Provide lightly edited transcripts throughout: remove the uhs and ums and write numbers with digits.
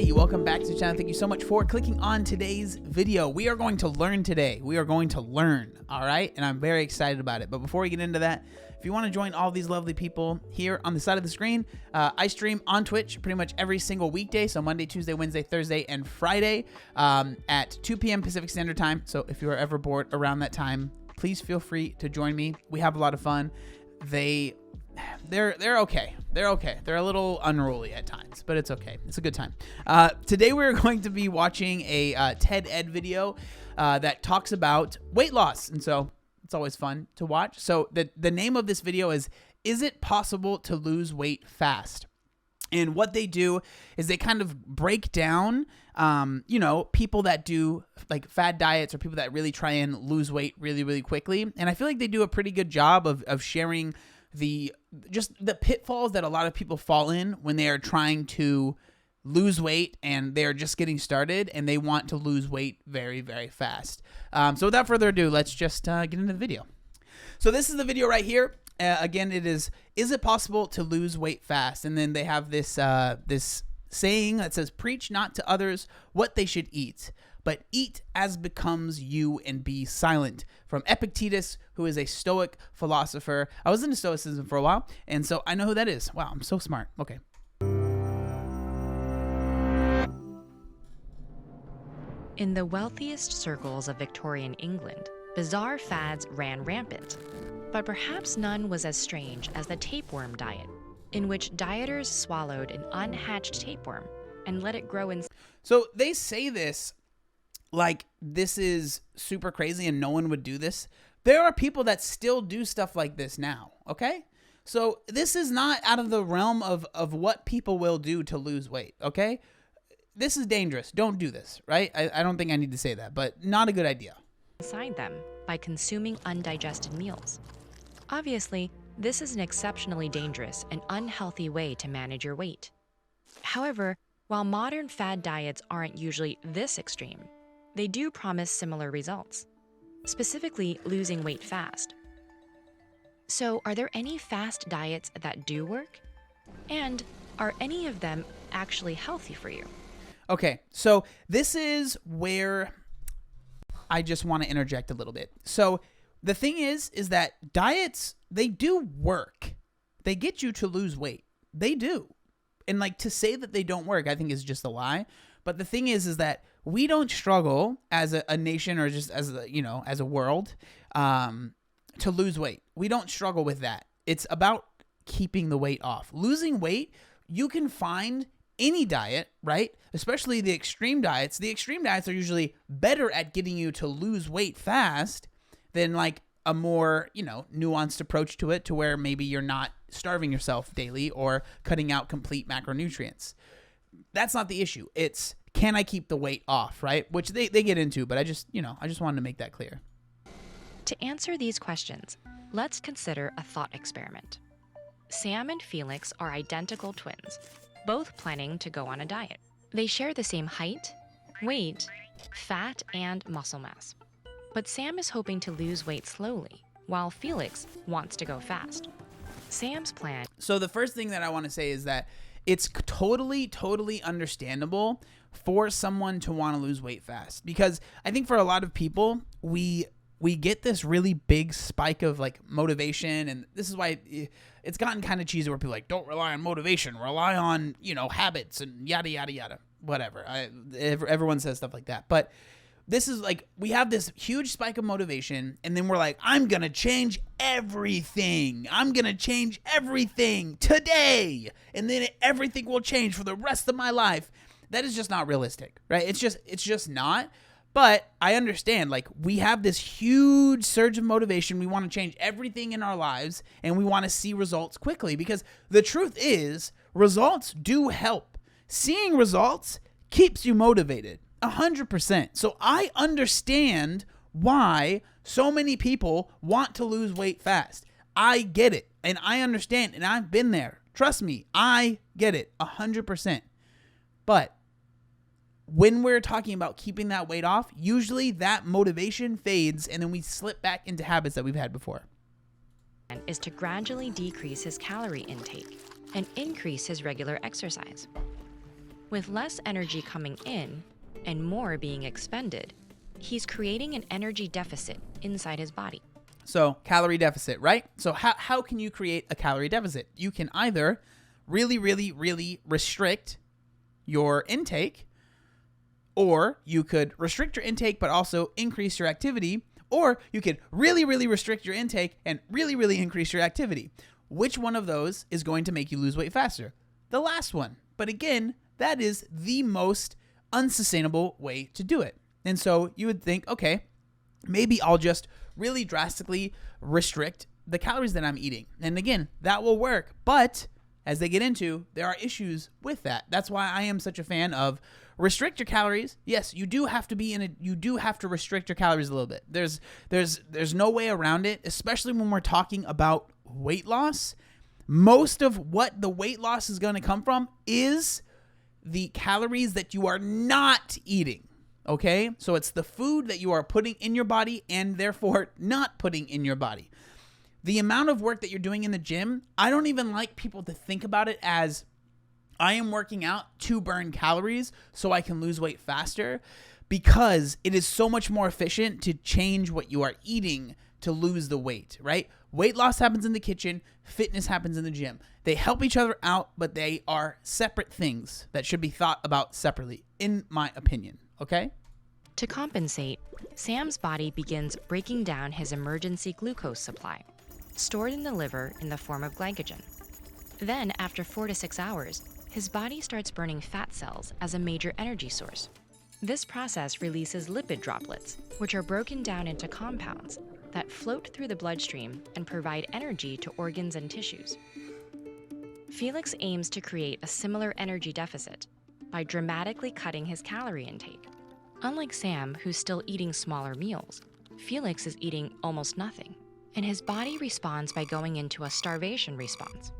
everybody, welcome back to the channel. Thank you so much for clicking on today's video. We are going to learn today. We are going to learn, all right? And I'm very excited about it. But before we get into that, if you want to join all these lovely people here on the side of the screen, I stream on Twitch pretty much every single weekday. So Monday, Tuesday, Wednesday, Thursday, and Friday at 2 p.m. Pacific Standard Time. So if you are ever bored around that time, please feel free to join me. We have a lot of fun. They're okay. They're okay. They're a little unruly at times, but it's okay. It's a good time. Today we're going to be watching a TED Ed video that talks about weight loss, and so it's always fun to watch. So the name of this video is it possible to lose weight fast? And what they do is they kind of break down, people that do like fad diets or people that really try and lose weight really, really quickly. And I feel like they do a pretty good job of sharing the pitfalls that a lot of people fall in when they are trying to lose weight and they're just getting started and they want to lose weight very, very fast. So without further ado, let's just get into the video. So this is the video right here. Again, it is it possible to lose weight fast? And then they have this this saying that says, preach not to others what they should eat, but eat as becomes you and be silent. From Epictetus, who is a Stoic philosopher. I was into Stoicism for a while, and so I know who that is. Wow, I'm so smart. Okay. In the wealthiest circles of Victorian England, bizarre fads ran rampant. But perhaps none was as strange as the tapeworm diet, in which dieters swallowed an unhatched tapeworm and let it grow in. So they say this like this is super crazy and no one would do this. There are people that still do stuff like this now, okay? So this is not out of the realm of what people will do to lose weight, okay? This is dangerous. Don't do this, right? I don't think I need to say that, but not a good idea. Inside them by consuming undigested meals. Obviously, this is an exceptionally dangerous and unhealthy way to manage your weight. However, while modern fad diets aren't usually this extreme, they do promise similar results, specifically losing weight fast. So, are there any fast diets that do work? And are any of them actually healthy for you? Okay, so this is where I just want to interject a little bit. So the thing is that diets, they do work. They get you to lose weight. They do. And like to say that they don't work, I think is just a lie. But the thing is that we don't struggle as a nation or just as a world to lose weight. We don't struggle with that. It's about keeping the weight off. Losing weight, you can find any diet, right? Especially the extreme diets. The extreme diets are usually better at getting you to lose weight fast than like a more, nuanced approach to it, to where maybe you're not starving yourself daily or cutting out complete macronutrients. That's not the issue. It's, can I keep the weight off, right? Which they get into, but I just wanted to make that clear. To answer these questions, let's consider a thought experiment. Sam and Felix are identical twins, both planning to go on a diet. They share the same height, weight, fat, and muscle mass. But Sam is hoping to lose weight slowly, while Felix wants to go fast. Sam's plan. So the first thing that I want to say is that it's totally understandable for someone to want to lose weight fast, because I think for a lot of people, we get this really big spike of like motivation, and this is why it's gotten kind of cheesy where people are like, don't rely on motivation, rely on, habits and yada, yada, yada, whatever. Everyone says stuff like that. But this is like, we have this huge spike of motivation, and then we're like, I'm going to change everything. I'm going to change everything today. And then everything will change for the rest of my life. That is just not realistic, right? It's just not. But I understand, like, we have this huge surge of motivation. We want to change everything in our lives, and we want to see results quickly, because the truth is, results do help. Seeing results keeps you motivated 100%. So I understand why so many people want to lose weight fast. I get it, and I understand, and I've been there. Trust me, I get it 100%. But when we're talking about keeping that weight off, usually that motivation fades and then we slip back into habits that we've had before. Is to gradually decrease his calorie intake and increase his regular exercise. With less energy coming in and more being expended, he's creating an energy deficit inside his body. So calorie deficit, right? So how can you create a calorie deficit? You can either really, really, really restrict your intake, or you could restrict your intake but also increase your activity, or you could really, really restrict your intake and really, really increase your activity. Which one of those is going to make you lose weight faster? The last one. But again, that is the most unsustainable way to do it. And so you would think, okay, maybe I'll just really drastically restrict the calories that I'm eating. And again, that will work. But as they get into, there are issues with that. That's why I am such a fan of restrict your calories. Yes, you do have to restrict your calories a little bit. There's no way around it, especially when we're talking about weight loss. Most of what the weight loss is going to come from is the calories that you are not eating. Okay? So it's the food that you are putting in your body and therefore not putting in your body. The amount of work that you're doing in the gym, I don't even like people to think about it as I am working out to burn calories so I can lose weight faster, because it is so much more efficient to change what you are eating to lose the weight, right? Weight loss happens in the kitchen, fitness happens in the gym. They help each other out, but they are separate things that should be thought about separately, in my opinion, okay? To compensate, Sam's body begins breaking down his emergency glucose supply, stored in the liver in the form of glycogen. Then, after 4 to 6 hours, his body starts burning fat cells as a major energy source. This process releases lipid droplets, which are broken down into compounds that float through the bloodstream and provide energy to organs and tissues. Felix aims to create a similar energy deficit by dramatically cutting his calorie intake. Unlike Sam, who's still eating smaller meals, Felix is eating almost nothing, and his body responds by going into a starvation response.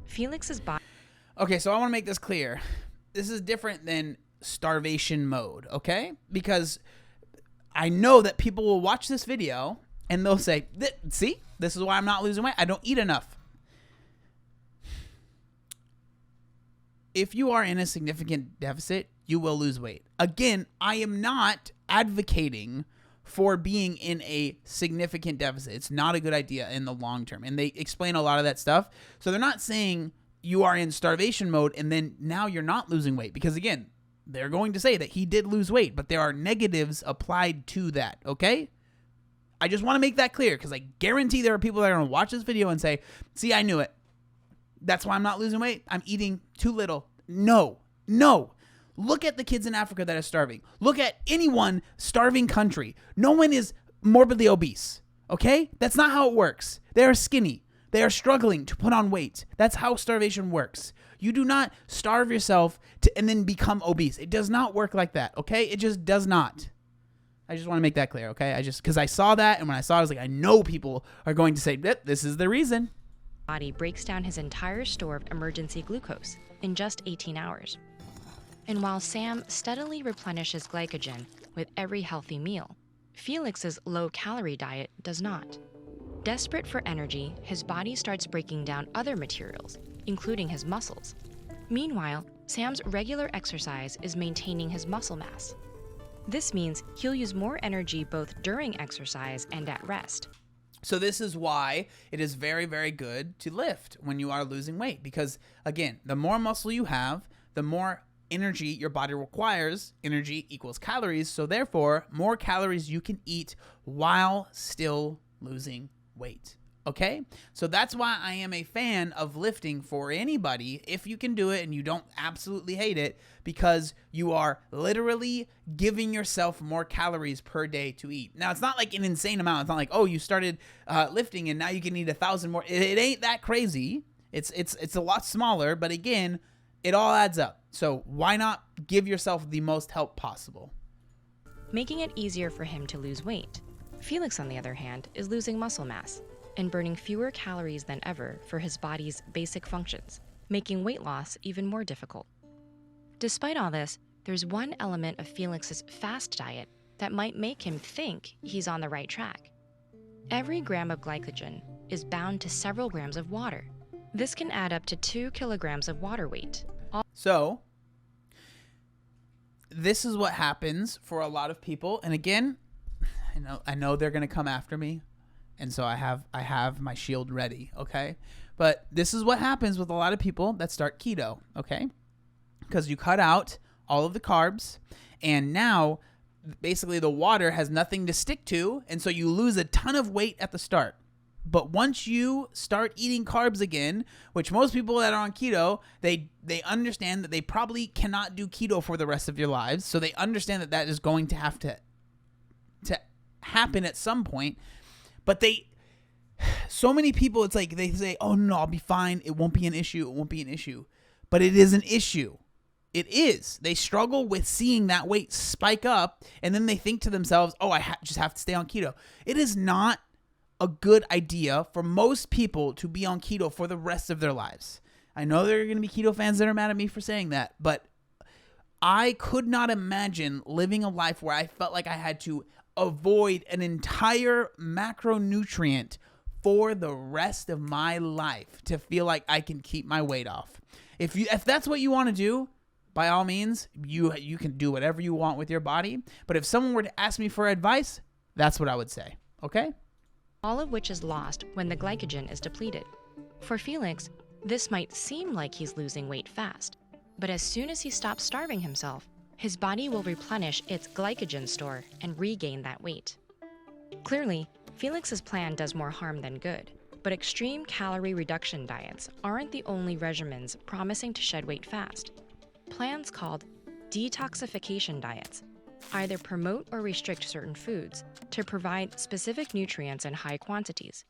Felix's body... Okay, so I want to make this clear. This is different than starvation mode, okay? Because I know that people will watch this video and they'll say, see, this is why I'm not losing weight. I don't eat enough. If you are in a significant deficit, you will lose weight. Again, I am not advocating for being in a significant deficit. It's not a good idea in the long term. And they explain a lot of that stuff. So they're not saying you are in starvation mode and then now you're not losing weight. Because again, they're going to say that he did lose weight, but there are negatives applied to that, okay? I just want to make that clear, because I guarantee there are people that are going to watch this video and say, see, I knew it. That's why I'm not losing weight. I'm eating too little. No. Look at the kids in Africa that are starving. Look at anyone starving country. No one is morbidly obese, okay? That's not how it works. They are skinny. They are struggling to put on weight. That's how starvation works. You do not starve yourself and then become obese. It does not work like that, okay? It just does not. I just want to make that clear, okay? Because I saw that, and when I saw it, I was like, I know people are going to say, this is the reason. Body breaks down his entire store of emergency glucose in just 18 hours. And while Sam steadily replenishes glycogen with every healthy meal, Felix's low-calorie diet does not. Desperate for energy, his body starts breaking down other materials, including his muscles. Meanwhile, Sam's regular exercise is maintaining his muscle mass. This means he'll use more energy both during exercise and at rest. So this is why it is very, very good to lift when you are losing weight. Because, again, the more muscle you have, the more energy your body requires. Energy equals calories. So therefore, more calories you can eat while still losing weight. Okay? So that's why I am a fan of lifting for anybody, if you can do it and you don't absolutely hate it, because you are literally giving yourself more calories per day to eat. Now, it's not like an insane amount. It's not like, oh, you started lifting and now you can eat 1,000 more. It ain't that crazy. It's a lot smaller, but again, it all adds up. So why not give yourself the most help possible? Making it easier for him to lose weight. Felix, on the other hand, is losing muscle mass and burning fewer calories than ever for his body's basic functions, making weight loss even more difficult. Despite all this, there's one element of Felix's fast diet that might make him think he's on the right track. Every gram of glycogen is bound to several grams of water. This can add up to 2 kilograms of water weight. So, this is what happens for a lot of people. And again, I know they're going to come after me. And so I have my shield ready. Okay. But this is what happens with a lot of people that start keto. Okay. Because you cut out all of the carbs, and now basically the water has nothing to stick to. And so you lose a ton of weight at the start. But once you start eating carbs again, which most people that are on keto, they understand that they probably cannot do keto for the rest of your lives. So they understand that that is going to have to happen at some point. But so many people, it's like they say, oh no, I'll be fine. It won't be an issue. It won't be an issue. But it is an issue. It is. They struggle with seeing that weight spike up, and then they think to themselves, oh, I just have to stay on keto. It is not a good idea for most people to be on keto for the rest of their lives. I know there are going to be keto fans that are mad at me for saying that, but I could not imagine living a life where I felt like I had to avoid an entire macronutrient for the rest of my life to feel like I can keep my weight off. If that's what you want to do, by all means, you can do whatever you want with your body. But if someone were to ask me for advice, that's what I would say. Okay? All of which is lost when the glycogen is depleted. For Felix, this might seem like he's losing weight fast, but as soon as he stops starving himself, his body will replenish its glycogen store and regain that weight. Clearly, Felix's plan does more harm than good, but extreme calorie reduction diets aren't the only regimens promising to shed weight fast. Plans called detoxification diets either promote or restrict certain foods to provide specific nutrients in high quantities.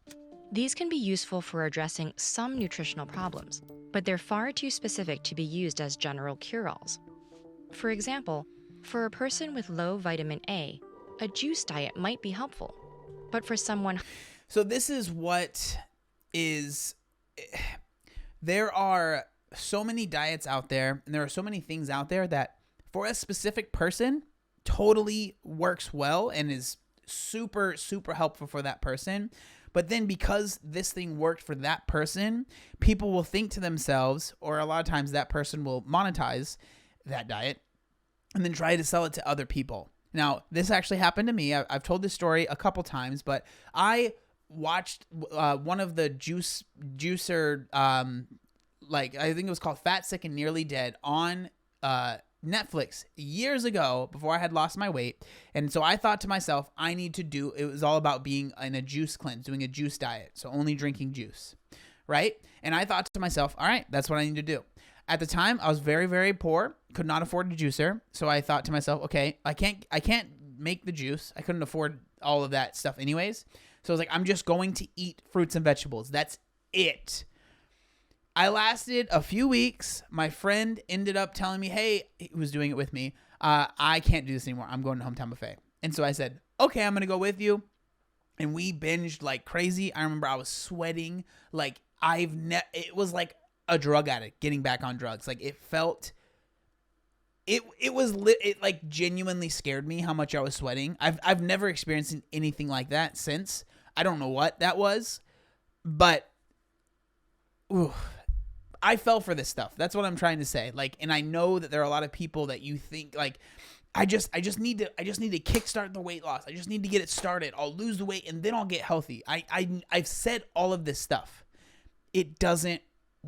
These can be useful for addressing some nutritional problems, but they're far too specific to be used as general cure-alls. For example, for a person with low vitamin A, a juice diet might be helpful, but for someone... So this is what is... There are so many diets out there, and there are so many things out there that for a specific person totally works well and is super, super helpful for that person. But then because this thing worked for that person, people will think to themselves, or a lot of times that person will monetize that diet and then try to sell it to other people. Now, this actually happened to me. I've told this story a couple times, but I watched one of the juicer, I think it was called Fat, Sick, and Nearly Dead on Netflix years ago before I had lost my weight. And so I thought to myself, it was all about being in a juice cleanse, doing a juice diet. So only drinking juice, right? And I thought to myself, all right, that's what I need to do. At the time, I was very, very poor, could not afford a juicer. So I thought to myself, okay, I can't make the juice. I couldn't afford all of that stuff anyways. So I was like, I'm just going to eat fruits and vegetables. That's it. I lasted a few weeks. My friend ended up telling me, hey, he was doing it with me. I can't do this anymore. I'm going to Hometown Buffet. And so I said, okay, I'm going to go with you. And we binged like crazy. I remember I was sweating like it was like a drug addict getting back on drugs. Like it felt, it like genuinely scared me how much I was sweating. I've never experienced anything like that since. I don't know what that was, but I fell for this stuff. That's what I'm trying to say. Like, and I know that there are a lot of people that you think like, I just need to kickstart the weight loss. I just need to get it started. I'll lose the weight and then I'll get healthy. I've said all of this stuff. It doesn't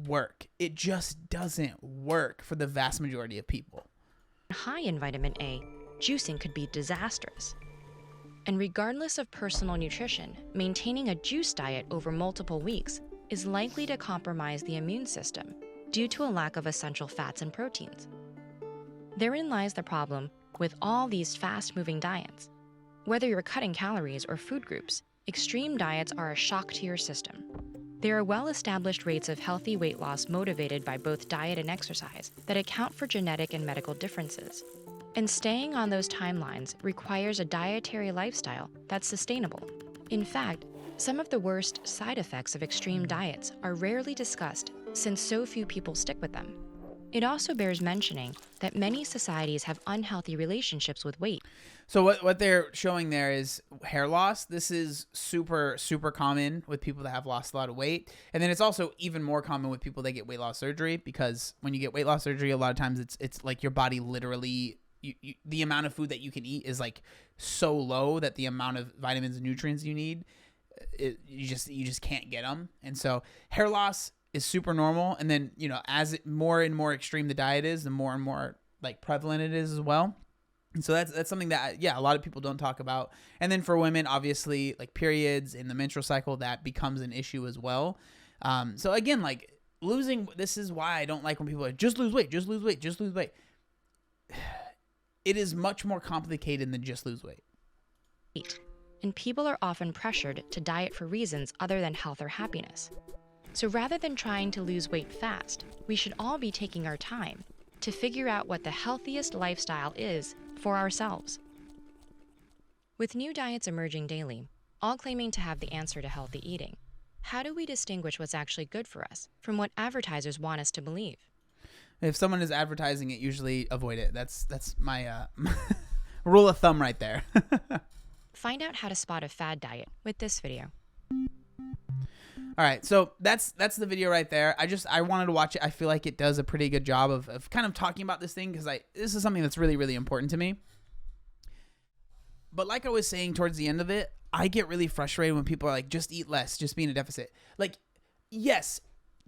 work. It just doesn't work for the vast majority of people. High in vitamin A, juicing could be disastrous. And regardless of personal nutrition, maintaining a juice diet over multiple weeks is likely to compromise the immune system due to a lack of essential fats and proteins. Therein lies the problem with all these fast-moving diets. Whether you're cutting calories or food groups, extreme diets are a shock to your system. There are well-established rates of healthy weight loss motivated by both diet and exercise that account for genetic and medical differences. And staying on those timelines requires a dietary lifestyle that's sustainable. In fact, some of the worst side effects of extreme diets are rarely discussed since so few people stick with them. It also bears mentioning that many societies have unhealthy relationships with weight. So what they're showing there is hair loss. This is super, super common with people that have lost a lot of weight. And then it's also even more common with people that get weight loss surgery, because when you get weight loss surgery, a lot of times it's like your body literally the amount of food that you can eat is like so low that the amount of vitamins and nutrients you need, you just can't get them. And so hair loss is super normal. And then, as more and more extreme the diet is, the more and more like prevalent it is as well. And so that's something that, a lot of people don't talk about. And then for women, obviously, like periods and the menstrual cycle, that becomes an issue as well. So again, like this is why I don't like when people are like, just lose weight, just lose weight, just lose weight. It is much more complicated than just lose weight. And people are often pressured to diet for reasons other than health or happiness. So rather than trying to lose weight fast, we should all be taking our time to figure out what the healthiest lifestyle is for ourselves. With new diets emerging daily, all claiming to have the answer to healthy eating, how do we distinguish what's actually good for us from what advertisers want us to believe? If someone is advertising it, usually avoid it. That's my rule of thumb right there. Find out how to spot a fad diet with this video. All right, so that's the video right there. I wanted to watch it. I feel like it does a pretty good job of kind of talking about this thing because this is something that's really, really important to me. But like I was saying towards the end of it, I get really frustrated when people are like, just eat less, just be in a deficit. Like, yes,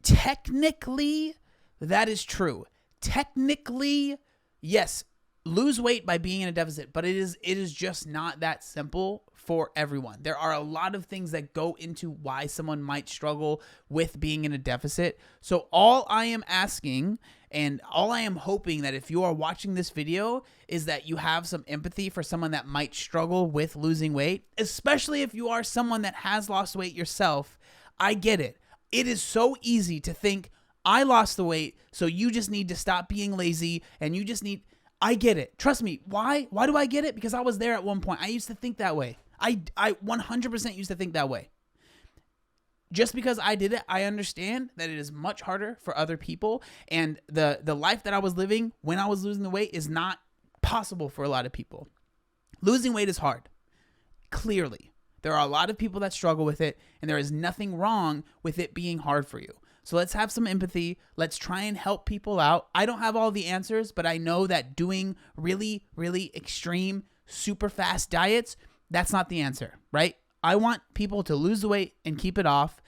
technically that is true. Technically, yes, lose weight by being in a deficit, but it is just not that simple for everyone. There are a lot of things that go into why someone might struggle with being in a deficit. So all I am asking and all I am hoping that if you are watching this video is that you have some empathy for someone that might struggle with losing weight, especially if you are someone that has lost weight yourself. I get it. It is so easy to think, I lost the weight, so you just need to stop being lazy and you just need... I get it. Trust me. Why? Why do I get it? Because I was there at one point. I used to think that way. I 100% used to think that way. Just because I did it, I understand that it is much harder for other people. And the life that I was living when I was losing the weight is not possible for a lot of people. Losing weight is hard. Clearly. There are a lot of people that struggle with it, and there is nothing wrong with it being hard for you. So let's have some empathy. Let's try and help people out. I don't have all the answers, but I know that doing really, really extreme, super fast diets, that's not the answer, right? I want people to lose the weight and keep it off.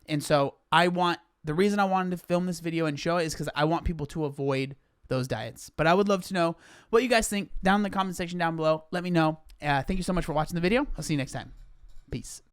And so the reason I wanted to film this video and show it is because I want people to avoid those diets. But I would love to know what you guys think down in the comment section down below. Let me know. Thank you so much for watching the video. I'll see you next time. Peace.